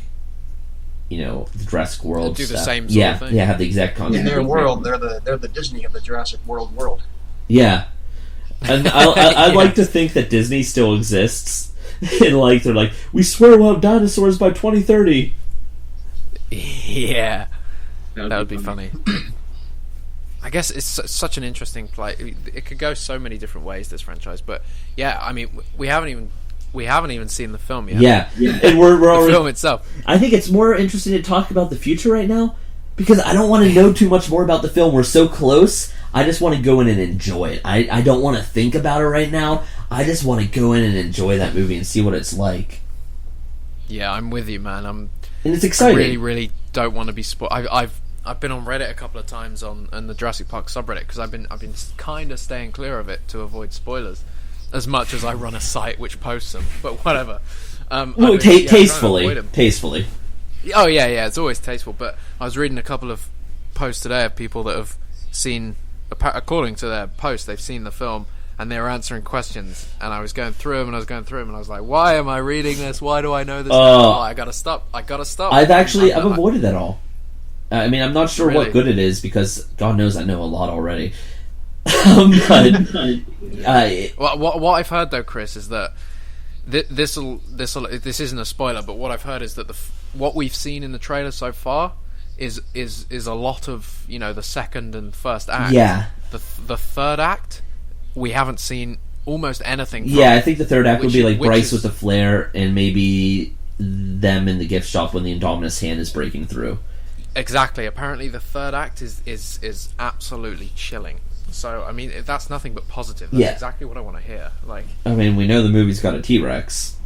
the Jurassic World do stuff. the same sort of thing. Yeah, have the exact content. In their world, they're the Disney of the Jurassic World. Yeah, and I like to think that Disney still exists, and like they're like, we swear we'll have dinosaurs by 2030. Yeah, that would be funny. I guess it's such an interesting play. It could go so many different ways, this franchise. But yeah, I mean, we haven't even seen the film yet. Yeah. And we're the already, film itself. I think it's more interesting to talk about the future right now because I don't want to know too much more about the film. We're so close. I just want to go in and enjoy it. I don't want to think about it right now. I just want to go in and enjoy that movie and see what it's like. Yeah, I'm with you, man. And it's exciting. I really, really don't want to be spoiled. I've been on Reddit a couple of times on the Jurassic Park subreddit because I've been kind of staying clear of it to avoid spoilers, as much as I run a site which posts them. But whatever. Tastefully. Oh yeah, it's always tasteful. But I was reading a couple of posts today of people that have seen, according to their post, they've seen the film and they were answering questions. And I was going through them and I was like, why am I reading this? Why do I know this? I gotta stop. I've avoided that all. I mean, I'm not sure Really? what good it is because God knows I know a lot already. What I've heard though, Chris, is that this isn't a spoiler, but what I've heard is that what we've seen in the trailer so far is a lot of the second and first act. Yeah. The third act we haven't seen almost anything from. Yeah, I think the third act would be like Bryce with the flare and maybe them in the gift shop when the Indominus hand is breaking through. Exactly. Apparently, the third act is absolutely chilling. So, I mean, that's nothing but positive. That's exactly what I want to hear. Like, I mean, we know the movie's got a T-Rex.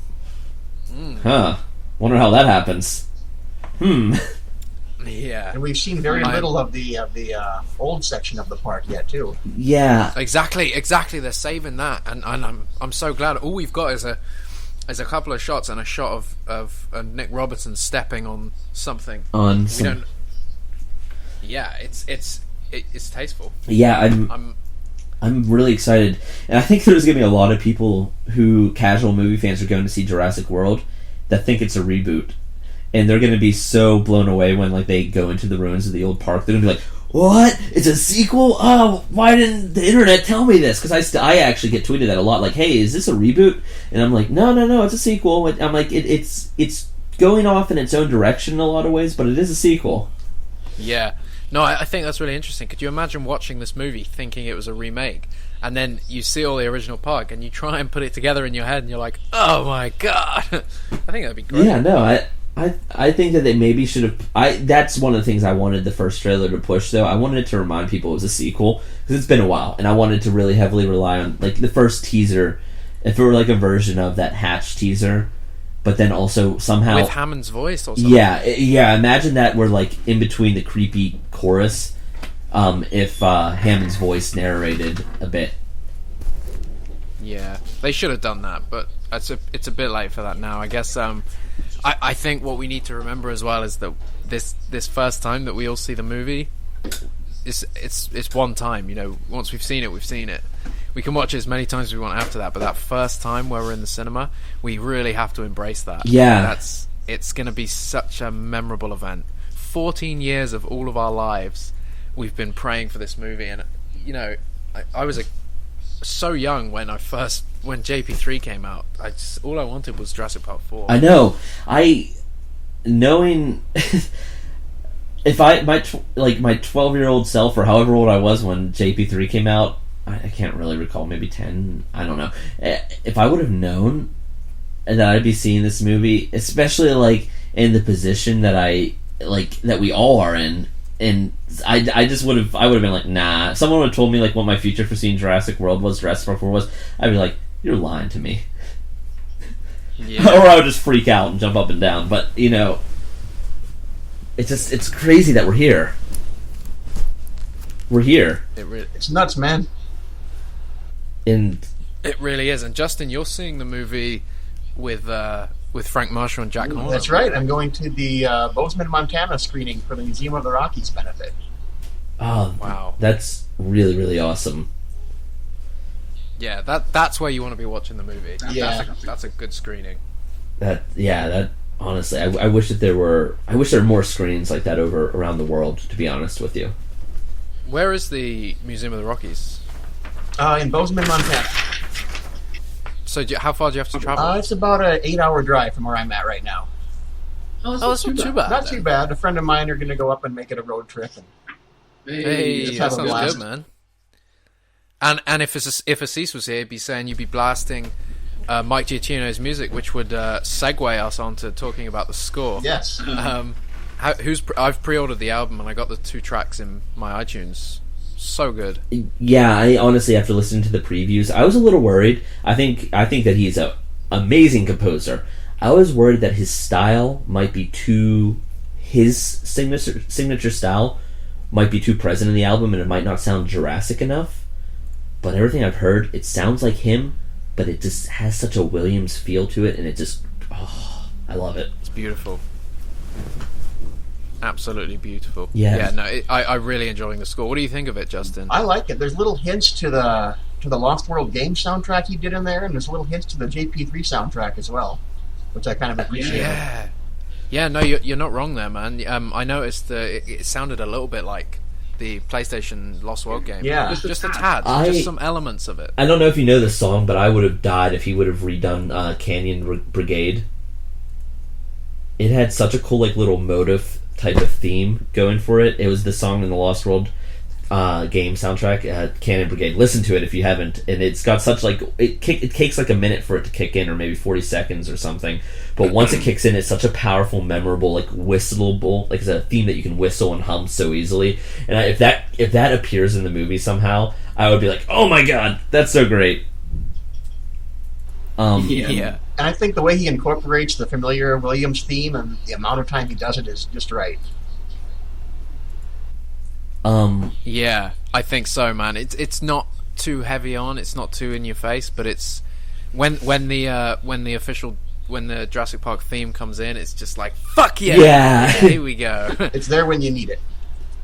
Huh. Wonder how that happens. Yeah. And we've seen very little of the old section of the park yet, too. Yeah. Exactly. They're saving that, and I'm so glad. All we've got is a couple of shots and a shot of Nick Robertson stepping on something. Yeah, it's tasteful. Yeah, I'm really excited, and I think there's gonna be a lot of people who casual movie fans are going to see Jurassic World that think it's a reboot, and they're gonna be so blown away when like they go into the ruins of the old park. They're gonna be like, "What? It's a sequel? Oh, why didn't the internet tell me this?" Because I actually get tweeted that a lot, like, "Hey, is this a reboot?" And I'm like, "No, it's a sequel." I'm like, it's going off in its own direction in a lot of ways, but it is a sequel. Yeah. No, I think that's really interesting. Could you imagine watching this movie thinking it was a remake, and then you see all the original park, and you try and put it together in your head, and you're like, "Oh my god!" I think that'd be great. Yeah, no, I think that they maybe should have. That's one of the things I wanted the first trailer to push, though. I wanted it to remind people it was a sequel because it's been a while, and I wanted to really heavily rely on like the first teaser. If it were like a version of that Hatch teaser. But then also somehow with Hammond's voice or something. Yeah. Imagine that we're like in between the creepy chorus, if Hammond's voice narrated a bit. Yeah, they should have done that, but it's a bit late for that now. I guess. I think what we need to remember as well is that this first time that we all see the movie, it's one time. Once we've seen it, we've seen it. We can watch it as many times as we want after that, but that first time where we're in the cinema, we really have to embrace that. Yeah. It's going to be such a memorable event. 14 years of all of our lives, we've been praying for this movie, and I was so young when JP3 came out. All I wanted was Jurassic Park 4. I know. Knowing if my 12-year-old self or however old I was when JP3 came out. I can't really recall, maybe 10, I don't know. If I would have known that I'd be seeing this movie, especially like in the position that that we all are in, and I would have been like, nah. If someone would have told me like what my future for seeing Jurassic Park 4 was, I'd be like, you're lying to me. Yeah. Or I would just freak out and jump up and down. But it's crazy that we're here. We're here. It's nuts, man. It really is. And Justin, you're seeing the movie with Frank Marshall and Jack Horner. That's right. I'm going to the Bozeman, Montana screening for the Museum of the Rockies benefit. Oh, wow. That's really, really awesome. Yeah, that's where you want to be watching the movie. Yeah. That's a good screening. That Honestly, I wish that there were. I wish there were more screens like that over around the world. To be honest with you. Where is the Museum of the Rockies? In Bozeman, Montana. So how far do you have to travel? It's about an 8-hour drive from where I'm at right now. Oh, that's not too bad. Not too bad. A friend of mine are going to go up and make it a road trip. And Hey, that sounds good, man. And if Assis was here, he'd be saying you'd be blasting Mike Giacchino's music, which would segue us onto talking about the score. Yes. I've pre-ordered the album and I got the 2 tracks in my iTunes. So good. Yeah, I honestly, after listening to the previews, I was a little worried. I think that he's an amazing composer. I was worried that his style might be too, his signature style might be too present in the album, and it might not sound Jurassic enough. But everything I've heard, it sounds like him, but it just has such a Williams feel to it, and it just, I love it. It's beautiful. Absolutely beautiful. Yeah. I'm really enjoying the score. What do you think of it, Justin? I like it. There's little hints to the Lost World game soundtrack he did in there, and there's little hints to the JP3 soundtrack as well, which I kind of appreciate. Yeah, no, you're not wrong there, man. I noticed that it sounded a little bit like the PlayStation Lost World game. Yeah. Just a tad. Just some elements of it. I don't know if you know this song, but I would have died if he would have redone Canyon Brigade. It had such a cool, like, little motive type of theme going for it. It was the song in the Lost World game soundtrack, Canyon Brigade. Listen to it if you haven't. And it's got such, like, it takes like a minute for it to kick in, or maybe 40 seconds or something. But once it kicks in, it's such a powerful, memorable, like, whistleable, like, it's a theme that you can whistle and hum so easily. And if that appears in the movie somehow, I would be like, oh my god, that's so great. Yeah. And I think the way he incorporates the familiar Williams theme and the amount of time he does it is just right. Yeah, I think so, man. It's not too heavy on, it's not too in your face, but it's when the Jurassic Park theme comes in, it's just like, fuck yeah! Yeah. Here we go. It's there when you need it.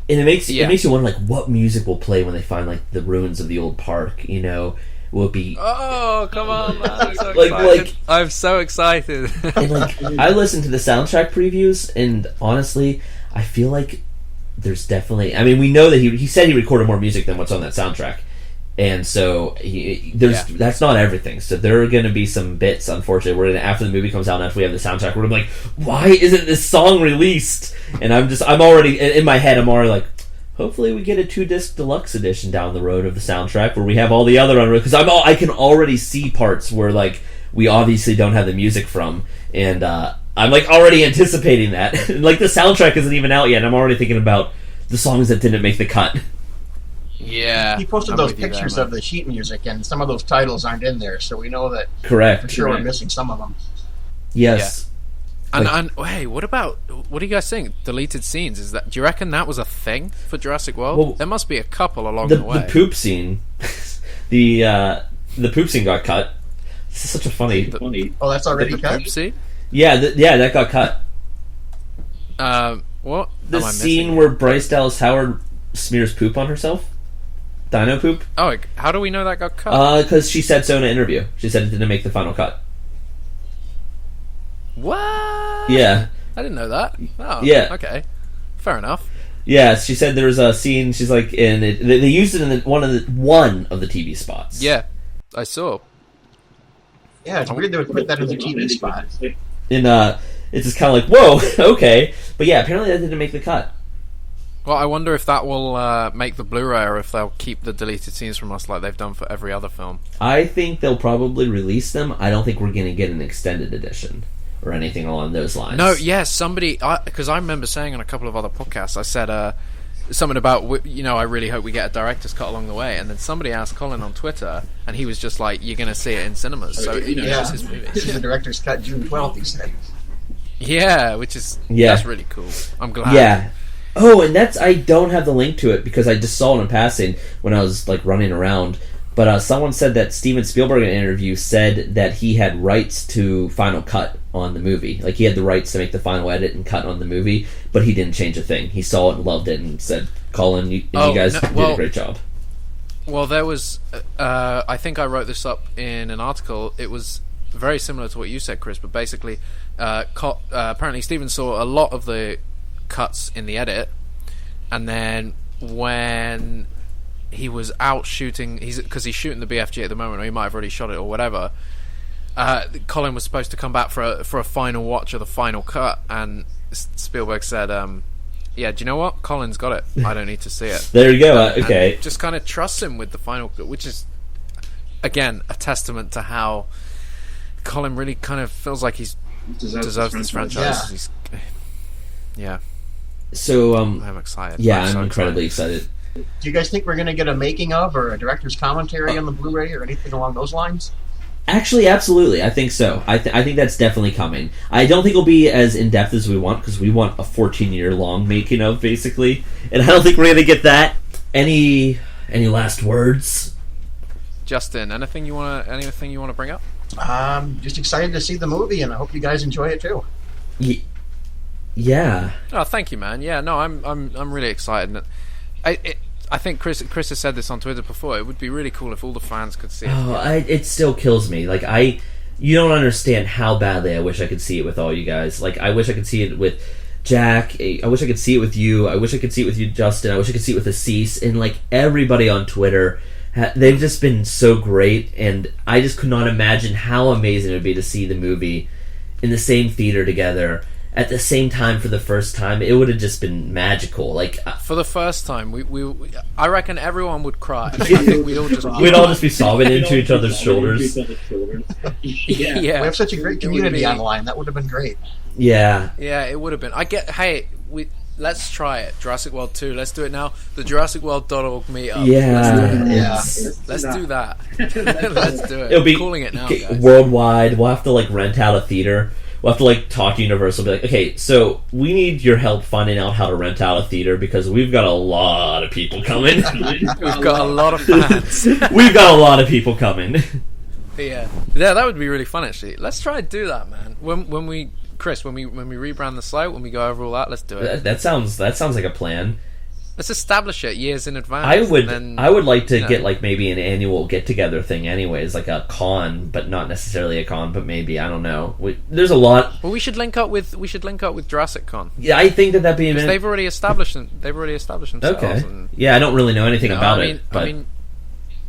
And it makes you wonder, like, what music will play when they find, like, the ruins of the old park, you know? Will it be... Oh, come on, man. I'm so like, excited. I'm so excited. And, like, I listened to the soundtrack previews, and honestly, I feel like there's definitely... I mean, we know that he said he recorded more music than what's on that soundtrack. And so, that's not everything. So there are going to be some bits, unfortunately, where after the movie comes out and after we have the soundtrack, we're going to be like, why isn't this song released? And I'm already, in my head, I'm already like, hopefully we get a 2-disc deluxe edition down the road of the soundtrack where we have all the other unreleased, because I can already see parts where, like, we obviously don't have the music from, and I'm, like, already anticipating that. Like, the soundtrack isn't even out yet, and I'm already thinking about the songs that didn't make the cut. Yeah. He posted those pictures of the sheet music, and some of those titles aren't in there, so we know that Correct. for sure we're missing some of them. Yes. Yeah. And hey, what do you guys think? Deleted scenes, do you reckon that was a thing for Jurassic World? Well, there must be a couple along the way. The poop scene, the poop scene got cut. This is such a funny. That's already cut. Poop scene? Yeah, that got cut. What? The scene where Bryce Dallas Howard smears poop on herself, dino poop. Oh, how do we know that got cut? Because she said so in an interview. She said it didn't make the final cut. What? Yeah. I didn't know that. Oh, yeah. Okay. Fair enough. Yeah, she said there was a scene. She's like, and they used it in one of the TV spots. Yeah, I saw. Yeah, it's weird they would put that in the TV spot. And it's just kind of like, whoa, okay, but yeah, apparently that didn't make the cut. Well, I wonder if that will make the Blu-ray, or if they'll keep the deleted scenes from us like they've done for every other film. I think they'll probably release them. I don't think we're going to get an extended edition or anything along those lines. No, somebody... Because I remember saying on a couple of other podcasts, I said something about, I really hope we get a director's cut along the way, and then somebody asked Colin on Twitter, and he was just like, you're going to see it in cinemas, so it's his movie. This is the director's cut June 12th, he said. Yeah, that's really cool. I'm glad. Yeah. Oh, and I don't have the link to it because I just saw it in passing when I was, like, running around. But someone said that Steven Spielberg in an interview said that he had rights to Final Cut on the movie. Like, he had the rights to make the final edit and cut on the movie, but he didn't change a thing. He saw it and loved it and said, Colin, you guys did a great job. Well, there was... I think I wrote this up in an article. It was very similar to what you said, Chris. But basically, apparently Steven saw a lot of the cuts in the edit, and then when he was out shooting, because he's shooting the BFG at the moment, or he might have already shot it or whatever. Colin was supposed to come back for a final watch of the final cut, and Spielberg said, "Yeah, do you know what? Colin's got it. I don't need to see it." There you go. Okay, and just kind of trusts him with the final cut, which is again a testament to how Colin really kind of feels like he's deserves this franchise. Yeah. So I'm excited. Yeah, I'm so incredibly excited. Do you guys think we're going to get a making of or a director's commentary on the Blu-ray or anything along those lines? Actually, absolutely. I think so. I think that's definitely coming. I don't think it'll be as in-depth as we want, because we want a 14-year-long making of, basically. And I don't think we're going to get that. Any last words? Justin, anything you want to bring up? Just excited to see the movie, and I hope you guys enjoy it too. Yeah. Oh, thank you, man. Yeah, no, I'm really excited. I think Chris has said this on Twitter before. It would be really cool if all the fans could see it. Oh, it still kills me. Like, you don't understand how badly I wish I could see it with all you guys. Like, I wish I could see it with Jack. I wish I could see it with you. I wish I could see it with you, Justin. I wish I could see it with Assis. And, like, everybody on Twitter, they've just been so great. And I just could not imagine how amazing it would be to see the movie in the same theater together at the same time for the first time. It would have just been magical. Like, for the first time, I reckon everyone would cry. I think we'd all just be sobbing into each other's shoulders. Yeah. We have such a great community online. That would have been great. Yeah. Yeah, it would have been. Let's try it. Jurassic World 2. Let's do it now. The JurassicWorld.org meetup. Yeah. Let's do that. Let's do it. It'll be calling it now, guys. Worldwide. We'll have to, like, rent out a theater. We'll have to, like, talk to Universal. Be like, okay, so we need your help finding out how to rent out a theater, because we've got a lot of people coming. We've got a lot of fans. We've got a lot of people coming. Yeah, that would be really fun, actually. Let's try and do that, man. When we rebrand the site, when we go over all that, let's do it. That sounds like a plan. Let's establish it years in advance. I would like to get, like, maybe an annual get-together thing anyways, like a con, but not necessarily a con, but maybe, I don't know. There's a lot. Well, we should link up with Jurassic Con. Yeah, I think that'd be because they've already established themselves. Okay. Yeah, I don't really know anything about it. But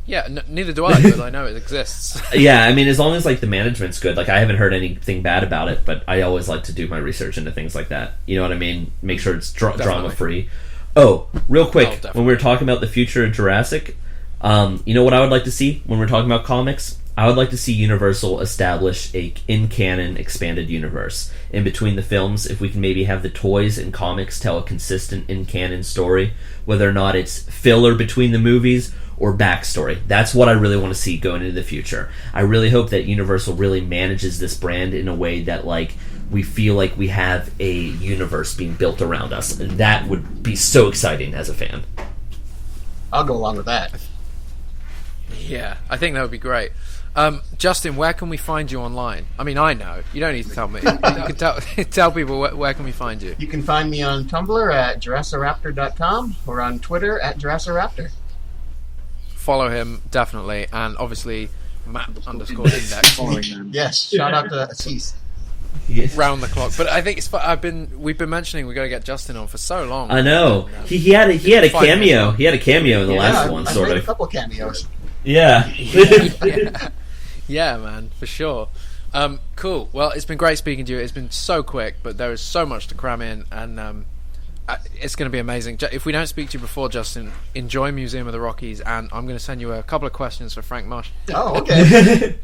yeah, neither do I, but I know it exists. Yeah, I mean, as long as, like, the management's good. Like, I haven't heard anything bad about it, but I always like to do my research into things like that. You know what I mean? Make sure it's drama-free. Oh, real quick, when we were talking about the future of Jurassic, you know what I would like to see when we're talking about comics? I would like to see Universal establish a in-canon expanded universe. In between the films, if we can maybe have the toys and comics tell a consistent in-canon story, whether or not it's filler between the movies or backstory. That's what I really want to see going into the future. I really hope that Universal really manages this brand in a way that, like, we feel like we have a universe being built around us, and that would be so exciting as a fan. I'll go along with that. Yeah, I think that would be great. Justin, where can we find you online? I mean, I know. You don't need to tell me. You can tell people where can we find you. You can find me on Tumblr at JurassiRaptor.com or on Twitter at JurassiRaptor. Follow him, definitely, and obviously Matt_Index. Yes, shout out to Assis. Yes. Round the clock, but I think we've been mentioning we got to get Justin on for so long. I know he had a cameo. He had a cameo in the last one, sort of. A couple cameos. Yeah. Yeah, man, for sure. Cool. Well, it's been great speaking to you. It's been so quick, but there is so much to cram in, and it's going to be amazing. If we don't speak to you before, Justin, enjoy Museum of the Rockies, and I'm going to send you a couple of questions for Frank Mosh. Oh, okay.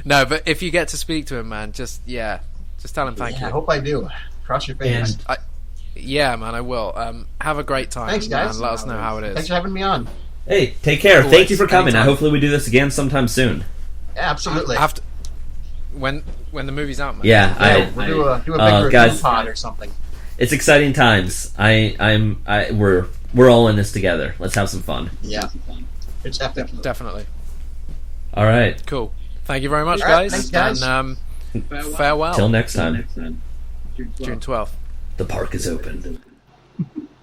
No, but if you get to speak to him, man, just tell him thank you. I hope I do. Cross your fingers. Yeah, man, I will. Have a great time. Thanks, guys. And let us know how it is. Thanks for having me on. Hey, take care. Always. Thank you for coming. Anytime. Hopefully we do this again sometime soon. Yeah, absolutely. When the movie's out, man. Yeah, we'll do a big review guys, pod or something. It's exciting times. We're all in this together. Let's have some fun. Yeah, it's epic. Definitely. All right. Cool. Thank you very much, All right, guys. thanks, guys. And farewell. Till next time. June 12th. The park is open.